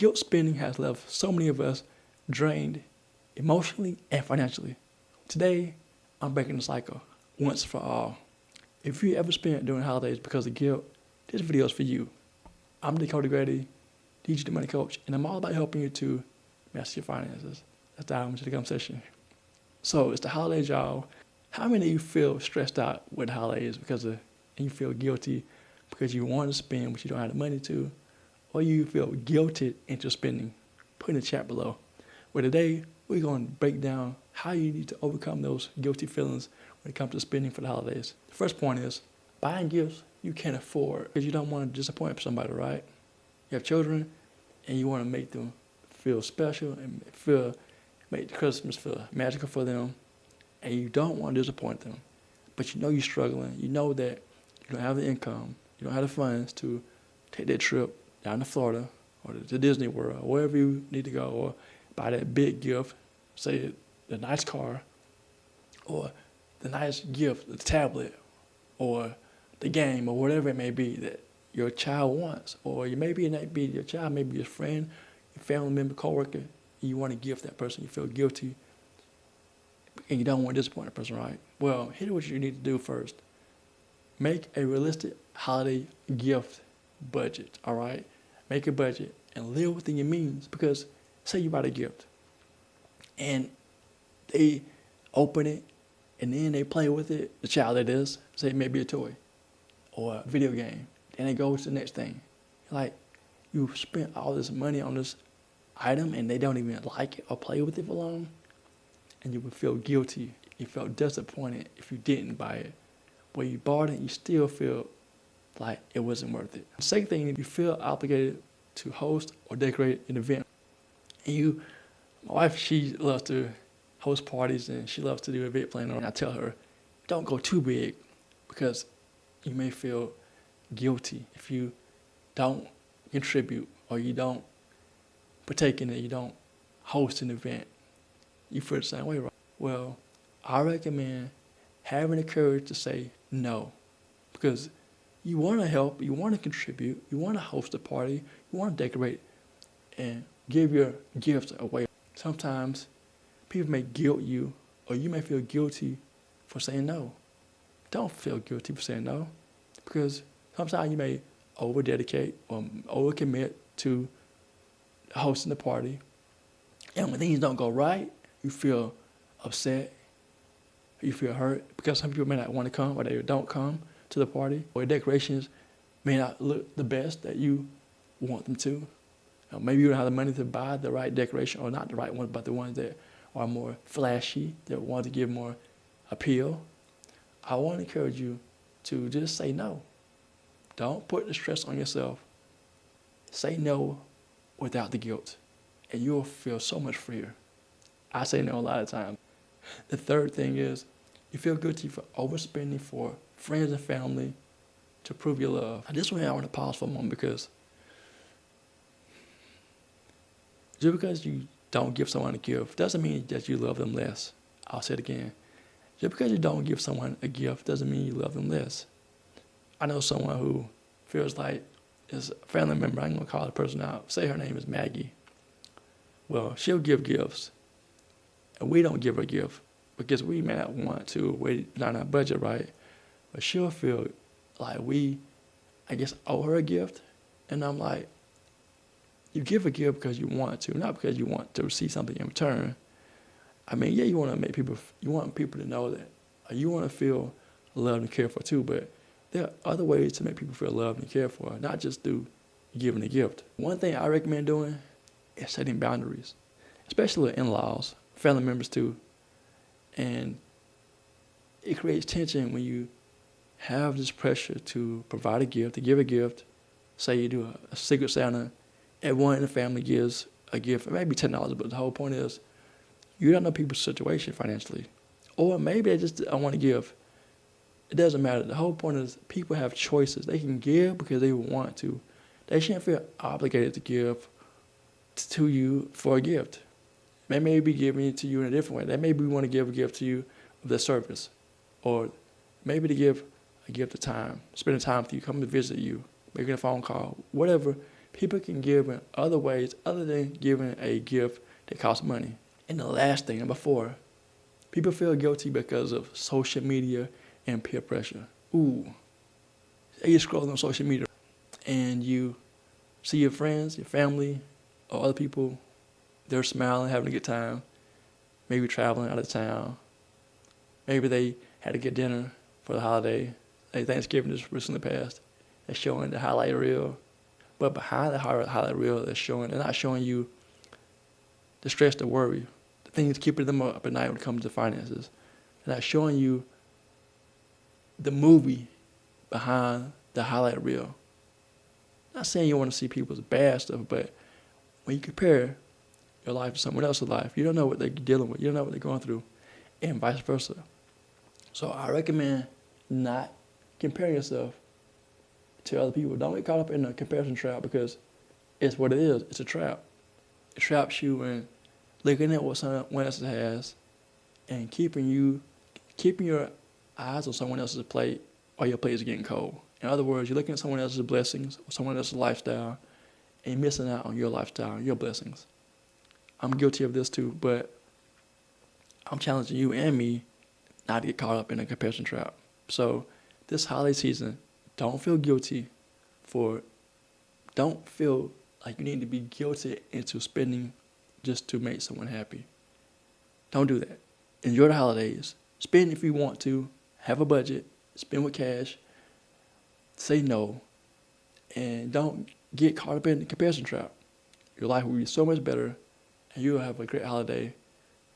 Guilt spending has left so many of us drained emotionally and financially. Today, I'm breaking the cycle once for all. If you ever spent during holidays because of guilt, this video is for you. I'm Dakota Grady, Digital Money Coach, and I'm all about helping you to master your finances. Let's dive into the conversation. So it's the holidays, y'all. How many of you feel stressed out with the holidays and you feel guilty because you want to spend but you don't have the money to, or you feel guilted into spending? Put in the chat below. Well, today we're going to break down how you need to overcome those guilty feelings when it comes to spending for the holidays. The first point is buying gifts you can't afford because you don't want to disappoint somebody, right? You have children and you want to make them feel special and make the Christmas feel magical for them, and you don't want to disappoint them. But you know you're struggling. You know that you don't have the income, you don't have the funds to take that trip down to Florida or to Disney World or wherever you need to go, or buy that big gift, say the nice car, or the nice gift, the tablet, or the game, or whatever it may be that your child wants. Or maybe it might be your child, maybe your friend, your family member, coworker, you want to gift that person, you feel guilty, and you don't want to disappoint that person, right? Well, here's what you need to do first. Make a realistic holiday gift budget, all right? Make a budget and live within your means, because say you buy a gift and they open it and then they play with it, the child that is, say it may be a toy or a video game, then they go to the next thing. Like, you spent all this money on this item and they don't even like it or play with it for long, and you would feel guilty. You felt disappointed if you didn't buy it. When you bought it, you still feel like it wasn't worth it. The second thing, you feel obligated to host or decorate an event. And my wife, she loves to host parties and she loves to do event planning. And I tell her, don't go too big, because you may feel guilty if you don't contribute or you don't partake in it, you don't host an event. You feel the same way, right? Well, I recommend having the courage to say no, because you want to help, you want to contribute, you want to host a party, you want to decorate and give your gifts away. Sometimes people may guilt you, or you may feel guilty for saying no. Don't feel guilty for saying no, because sometimes you may over-dedicate or over-commit to hosting the party, and when things don't go right, you feel upset, you feel hurt, because some people may not want to come, or they don't come to the party, or decorations may not look the best that you want them to. Maybe you don't have the money to buy the right decoration, or not the right ones, but the ones that are more flashy, that want to give more appeal. I want to encourage you to just say no. Don't put the stress on yourself. Say no without the guilt, and you'll feel so much freer. I say no a lot of times. The third thing is you feel guilty for overspending for friends and family to prove your love. Now, this one I want to pause for a moment, because just because you don't give someone a gift doesn't mean that you love them less. I'll say it again. Just because you don't give someone a gift doesn't mean you love them less. I know someone who feels like is a family member. I'm going to call the person out. Say her name is Maggie. Well, she'll give gifts, and we don't give her a gift because we may not want to. We're not on our budget, right? But she'll feel like we, I guess, owe her a gift. And I'm like, you give a gift because you want to, not because you want to receive something in return. I mean, yeah, you want people to know that you want to feel loved and cared for too, but there are other ways to make people feel loved and cared for, not just through giving a gift. One thing I recommend doing is setting boundaries, especially with in-laws, family members too. And it creates tension when you have this pressure to provide a gift, to give a gift. Say you do a Secret Santa, everyone in the family gives a gift. It may be $10, but the whole point is you don't know people's situation financially. Or maybe they just don't want to give. It doesn't matter. The whole point is people have choices. They can give because they want to. They shouldn't feel obligated to give to you for a gift. They may be giving it to you in a different way. They maybe want to give a gift to you of their service, or maybe to give a gift of time, spending time with you, coming to visit you, making a phone call, whatever People can give in other ways other than giving a gift that costs money. And the last thing, number 4, people feel guilty because of social media and peer pressure. Ooh, you scroll on social media and you see your friends, your family, or other people, they're smiling, having a good time, maybe traveling out of town. Maybe they had a good dinner for the holiday. Like Thanksgiving just recently passed. They're showing the highlight reel. But behind the highlight reel, they're not showing you the stress, the worry, the things keeping them up at night when it comes to finances. They're not showing you the movie behind the highlight reel. Not saying you want to see people's bad stuff, but when you compare your life to someone else's life, you don't know what they're dealing with. You don't know what they're going through, and vice versa. So I recommend not comparing yourself to other people. Don't get caught up in the comparison trap, because it's what it is. It's a trap. It traps you in looking at what someone else has and keeping your eyes on someone else's plate while your plate is getting cold. In other words, you're looking at someone else's blessings or someone else's lifestyle and you're missing out on your lifestyle and your blessings. I'm guilty of this too, but I'm challenging you and me not to get caught up in a comparison trap. So this holiday season, don't feel like you need to be guilty into spending just to make someone happy. Don't do that. Enjoy the holidays. Spend if you want to. Have a budget. Spend with cash. Say no. And don't get caught up in the comparison trap. Your life will be so much better, and you'll have a great holiday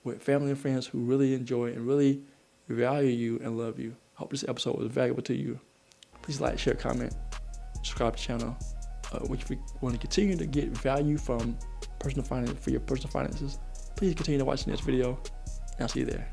with family and friends who really enjoy and really value you and love you. I hope this episode was valuable to you. Please like, share, comment, subscribe to the channel. If you want to continue to get value from personal finance for your personal finances, please continue to watch the next video, and I'll see you there.